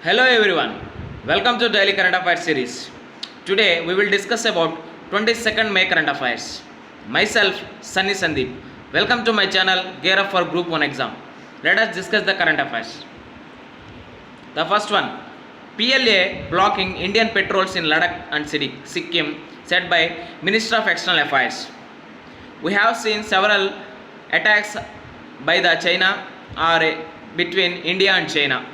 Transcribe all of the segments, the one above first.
Hello everyone, welcome to Daily Current Affairs series. Today we will discuss about 22nd May Current Affairs. Myself Sunny Sandeep. Welcome to my channel Gear Up for Group 1 exam. Let us discuss the current affairs. The first one, PLA blocking Indian patrols in Ladakh and Sikkim, said by Minister of External Affairs. We have seen several attacks by the China or between India and China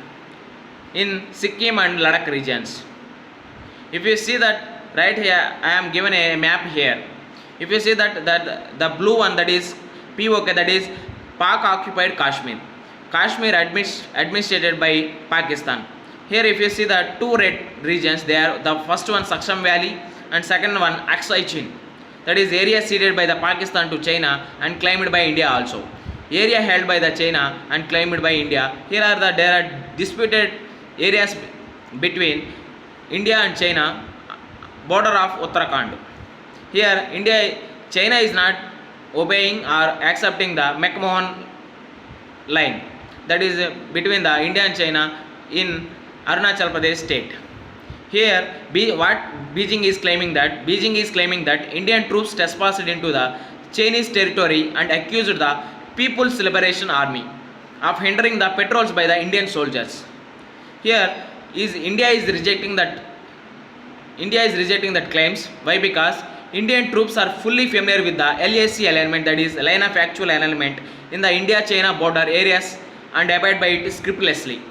in Sikkim and Ladakh regions. If you see that right here, I am given a map here. If you see that the blue one, that is POK, that is Pak occupied Kashmir. Kashmir administered by Pakistan. Here if you see the two red regions, they are the first one Saksham Valley and second one Aksai Chin. That is area ceded by the Pakistan to China and claimed by India also. Area held by the China and claimed by India. Here are there are disputed areas between India and China, border of Uttarakhand. Here China is not obeying or accepting the McMahon line, that is between the India and China in Arunachal Pradesh state. Here what Beijing is claiming that Indian troops trespassed into the Chinese territory and accused the People's Liberation Army of hindering the patrols by the Indian soldiers. Here India is rejecting that claims. Why? Because Indian troops are fully familiar with the LAC alignment, that is line of actual alignment in the India-China border areas, and abide by it scrupulously.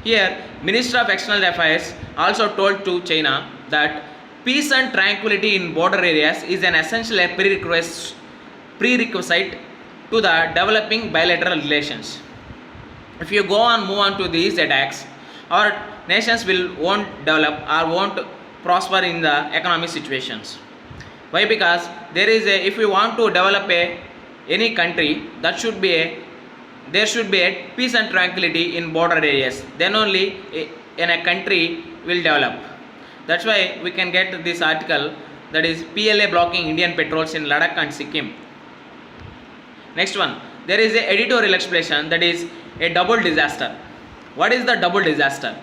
Here Minister of External Affairs also told to China that peace and tranquility in border areas is an essential prerequisite to the developing bilateral relations. If you move on to these attacks, our nations won't develop or won't prosper in the economic situations. Why? Because if we want to develop any country, there should be a peace and tranquility in border areas. Then only a country will develop. That's why we can get this article, that is PLA blocking Indian patrols in Ladakh and Sikkim. Next one, there is a editorial explanation, that is a double disaster. What is the double disaster?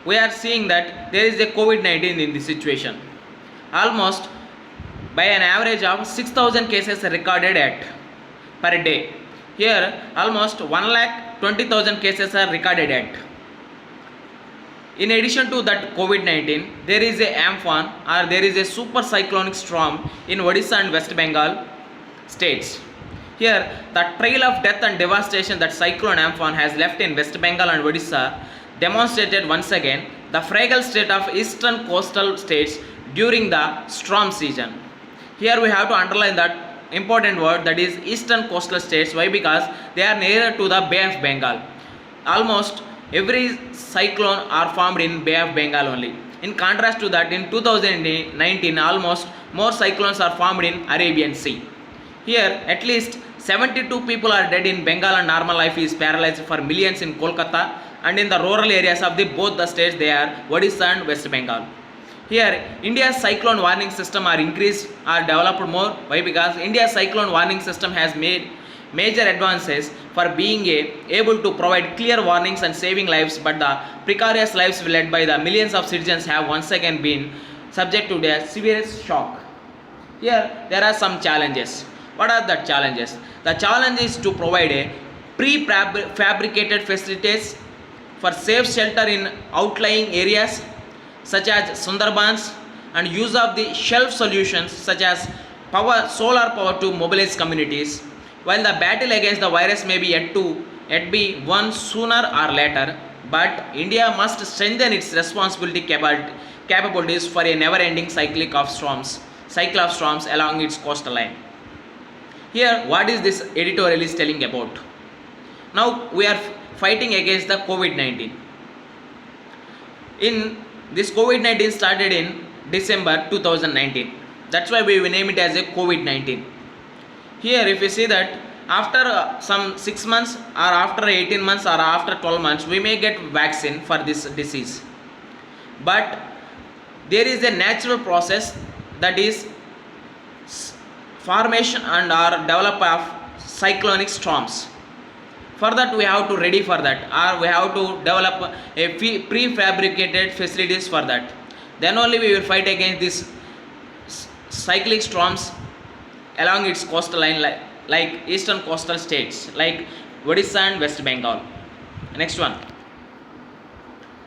We are seeing that there is a COVID-19 in this situation. Almost by an average of 6,000 cases recorded per day. Here almost 1,20,000 cases are recorded at. In addition to that COVID-19, there is a Amphan, or there is a super cyclonic storm in Odisha and West Bengal states. Here the trail of death and devastation that cyclone Amphan has left in West Bengal and Odisha demonstrated once again the fragile state of eastern coastal states during the storm season. Here we have to underline that important word, that is eastern coastal states. Why? Because they are nearer to the Bay of Bengal. Almost every cyclone are formed in Bay of Bengal only. In contrast to that, in 2019 almost more cyclones are formed in Arabian Sea. Here at least 72 people are dead in Bengal and normal life is paralyzed for millions in Kolkata, and in the rural areas of both the states, they are Odisha and West Bengal. Here India's cyclone warning system are increased or developed more. Why? Because India's cyclone warning system has made major advances for being able to provide clear warnings and saving lives, but the precarious lives led by the millions of citizens have once again been subject to the severest shock. Here there are some challenges. What are the challenges? The challenge is to provide a prefabricated facilities for safe shelter in outlying areas such as Sundarbans, and use of the shelf solutions such as solar power to mobilize communities. While the battle against the virus may be yet be won sooner or later, but India must strengthen its responsibility capabilities for a never-ending cycle of storms along its coastal line. Here what is this editorial is telling about? Now we are fighting against the COVID-19. This COVID-19 started in December 2019. That's why we name it as a COVID-19. Here if you see that after some 6 months or after 18 months or after 12 months, we may get vaccine for this disease. But there is a natural process, that is formation and or develop of cyclonic storms. For that we have to ready for that, or we have to develop a prefabricated facilities for that. Then only we will fight against these cyclic storms along its coastal line, like eastern coastal states like Odisha and West Bengal. Next one,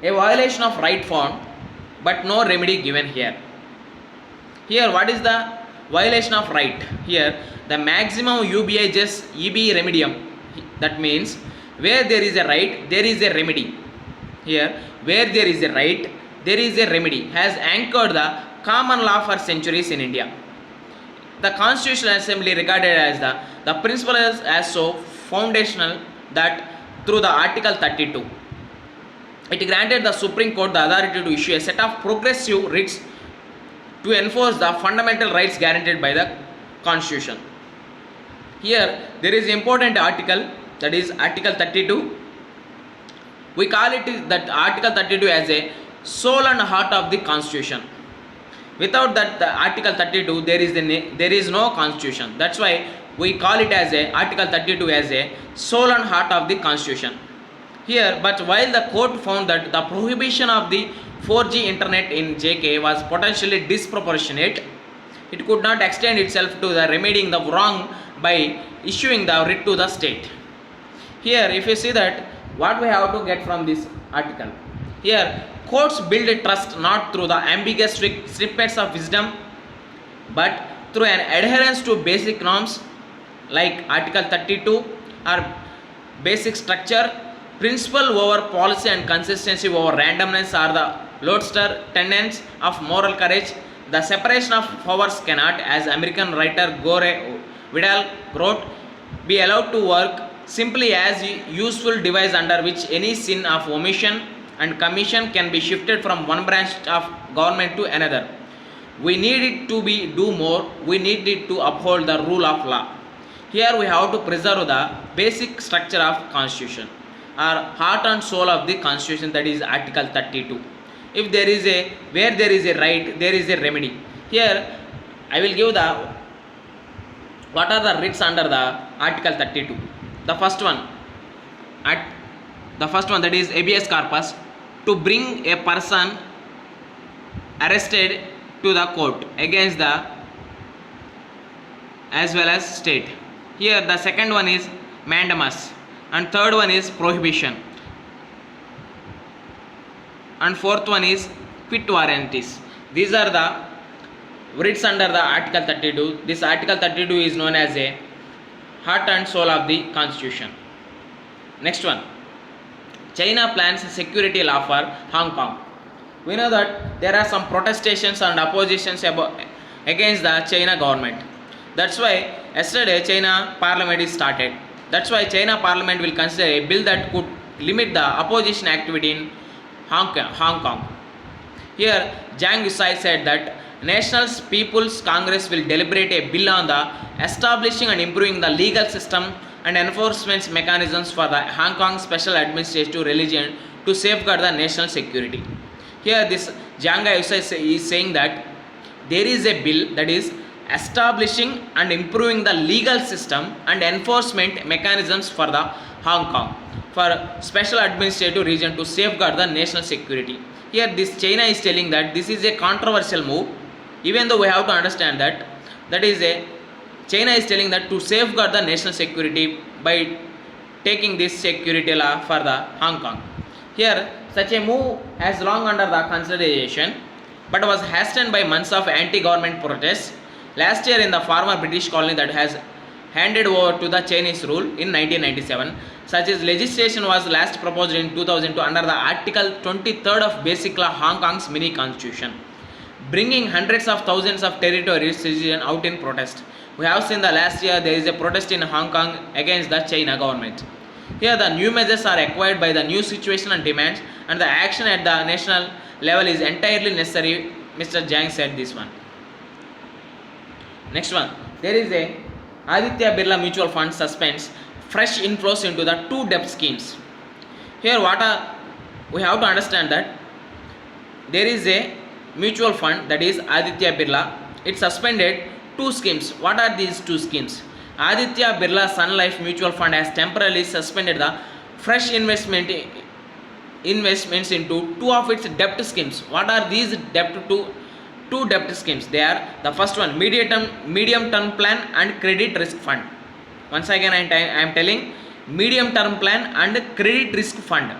a violation of right found but no remedy given here. Here what is the violation of right? Here the maximum UBI just EB remedium, that means where there is a right there is a remedy. Here where there is a right there is a remedy has anchored the common law for centuries in India. The Constitutional Assembly regarded as the principle as so foundational that through the Article 32, it granted the Supreme Court the authority to issue a set of progressive writs to enforce the fundamental rights guaranteed by the Constitution. Here there is important article, that is Article 32. We call it that Article 32 as a soul and heart of the Constitution. Without that the Article 32 there is no Constitution. That's why we call it as a Article 32 as a soul and heart of the Constitution. Here, but while the court found that the prohibition of the 4G internet in JK was potentially disproportionate, it could not extend itself to the remedying the wrong by issuing the writ to the state. Here if you see that what we have to get from this article, here courts build a trust not through the ambiguous snippets of wisdom but through an adherence to basic norms like Article 32 or basic structure. Principle over policy and consistency over randomness are the lodestar tenets of moral courage. The separation of powers cannot, as American writer Gore Vidal wrote, be allowed to work simply as a useful device under which any sin of omission and commission can be shifted from one branch of government to another. We need it to do more. We need it to uphold the rule of law. Here we have to preserve the basic structure of Constitution, or heart and soul of the Constitution, that is Article 32. If there is a, where there is a right there is a remedy. Here I will give the what are the writs under the Article 32. The first one, that is habeas corpus, to bring a person arrested to the court against the as well as state. Here the second one is mandamus, and third one is prohibition, and fourth one is quit warranties. These are the writs under the Article 32. This Article 32 is known as a heart and soul of the Constitution. Next one, China plans a security law for Hong Kong. We know that there are some protestations and oppositions against the China government. That's why yesterday China Parliament is started. That's why China Parliament will consider a bill that could limit the opposition activity in Hong Kong. Here Jiang Yusai said that National People's Congress will deliberate a bill on the establishing and improving the legal system and enforcement mechanisms for the Hong Kong Special Administrative Religion to safeguard the national security. Here this Jiang Yusai is saying that there is a bill that is establishing and improving the legal system and enforcement mechanisms for the Hong Kong for special administrative region to safeguard the national security. Here this China is telling that this is a controversial move, even though we have to understand that China is telling that to safeguard the national security by taking this security law for the Hong Kong. Here such a move has long under the consideration but was hastened by months of anti-government protests last year in the former British colony that has handed over to the Chinese rule in 1997. Such as legislation was last proposed in 2002 under the Article 23rd of Basic Law Hong Kong's mini constitution, bringing hundreds of thousands of territory citizens out in protest. We have seen the last year there is a protest in Hong Kong against the China government. Here the new measures are acquired by the new situation and demands, and the action at the national level is entirely necessary, Mr. Jiang said this one. Next one, there is a Aditya Birla Mutual Fund suspends fresh inflows into the two debt schemes. Here we have to understand that there is a mutual fund that is Aditya Birla. It suspended two schemes. What are these two schemes? Aditya Birla Sun Life Mutual Fund has temporarily suspended the fresh investments into two of its debt schemes. What are these two debt schemes? They are the first one, medium term plan and credit risk fund. Once again I am telling, medium term plan and credit risk fund.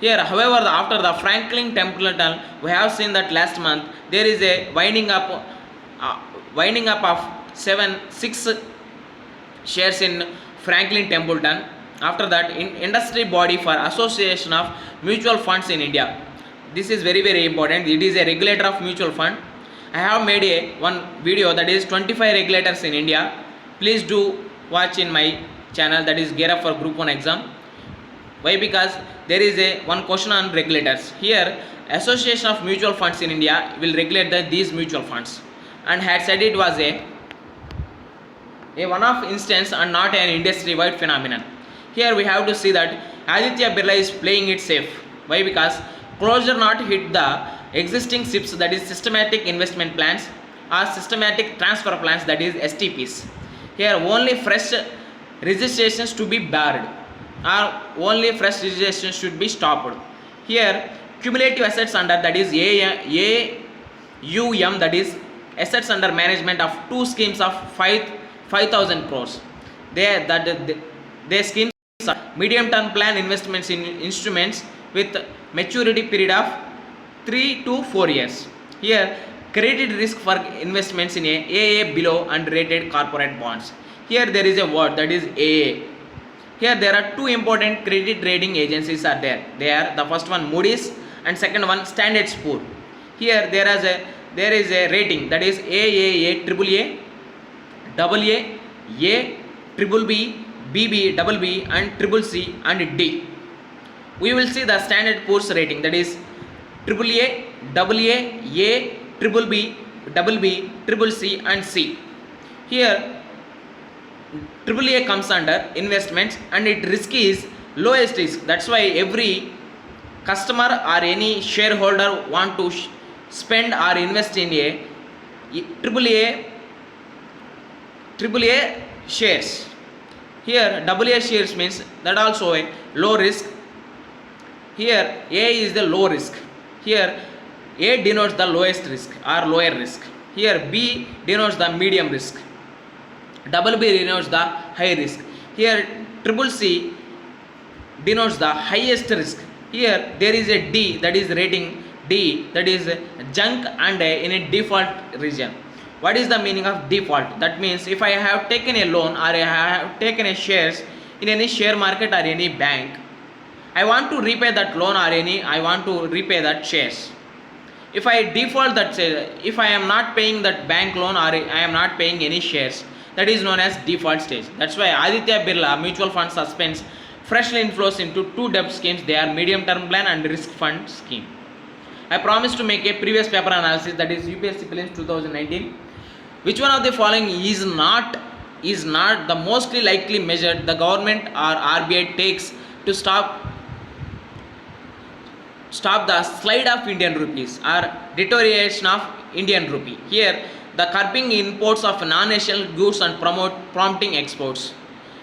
Here, however, after the Franklin Templeton, we have seen that last month there is a winding up of 6 shares in Franklin Templeton. After that, in industry body for Association of Mutual Funds in India. This is very important. It is a regulator of mutual fund. I have made one video, that is 25 regulators in India. Please do watch in my channel, that is Gear Up for Group 1 exam. Why? Because there is one question on regulators. Here, Association of Mutual Funds in India will regulate these mutual funds, and had said it was a one-off instance and not an industry-wide phenomenon. Here we have to see that Aditya Birla is playing it safe. Why? Because closure not hit the existing SIPs, that is systematic investment plans, or systematic transfer plans, that is STPs. Here only fresh registrations to be barred, or only fresh registrations should be stopped. Here cumulative assets under, that is AUM, that is assets under management of two schemes of 5,000 crores. They schemes are medium term plan investments in instruments with maturity period of 3 to 4 years. Here credit risk for investments in AA below and rated corporate bonds. Here there is a word, that is AA. Here there are two important credit rating agencies are there. They are, the first one Moody's and second one Standard & Poor's. Here there is a rating, that is AAA, AAA, AA, A, BBB, BB, BB and CCC and D. We will see the Standard & Poor's rating, that is AAA, AA, A, BBB, BB, CCC and C. Here AAA comes under investments and its risk is lowest risk. That's why every customer or any shareholder want to spend or invest in a AAA shares. Here AA shares means that also a low risk. Here A is the low risk. Here A denotes the lowest risk or lower risk. Here B denotes the medium risk. BB denotes the high risk. Here CCC denotes the highest risk. Here there is a D, that is rating D, that is junk and in a default region. What is the meaning of default? That means if I have taken a loan or I have taken a shares in any share market or any bank, I want to repay that loan or I want to repay that shares. If I default that, if I am not paying that bank loan or I am not paying any shares, that is known as default stage. That's why Aditya Birla Mutual Fund suspends fresh inflows into two debt schemes. They are medium term plan and risk fund scheme. I promised to make a previous paper analysis, that is UPSC Prelims 2019. Which one of the following is not the mostly likely measure the government or RBI takes to stop the slide of Indian rupees or deterioration of Indian rupee? Here the curbing imports of non-national goods and prompting exports,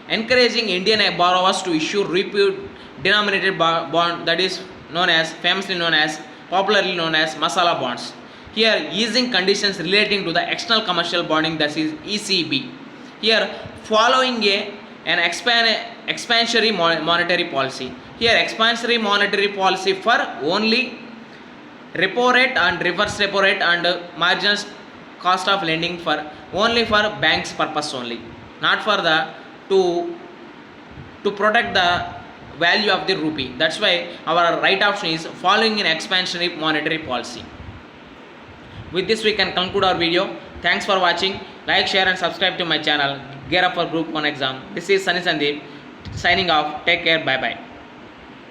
encouraging Indian borrowers to issue rupee denominated bond, that is popularly known as masala bonds. Here easing conditions relating to the external commercial bonding, that is ECB. Here following an expansionary monetary policy. Here expansionary monetary policy for only repo rate and reverse repo rate and marginal cost of lending for only for banks purpose only, not for the to protect the value of the rupee. That's why our right option is following an expansionary monetary policy. With this we can conclude our video. Thanks for watching. Like, share and subscribe to my channel Gear Up for Group 1 exam. This is Sunny Sandeep signing off. Take care. Bye bye.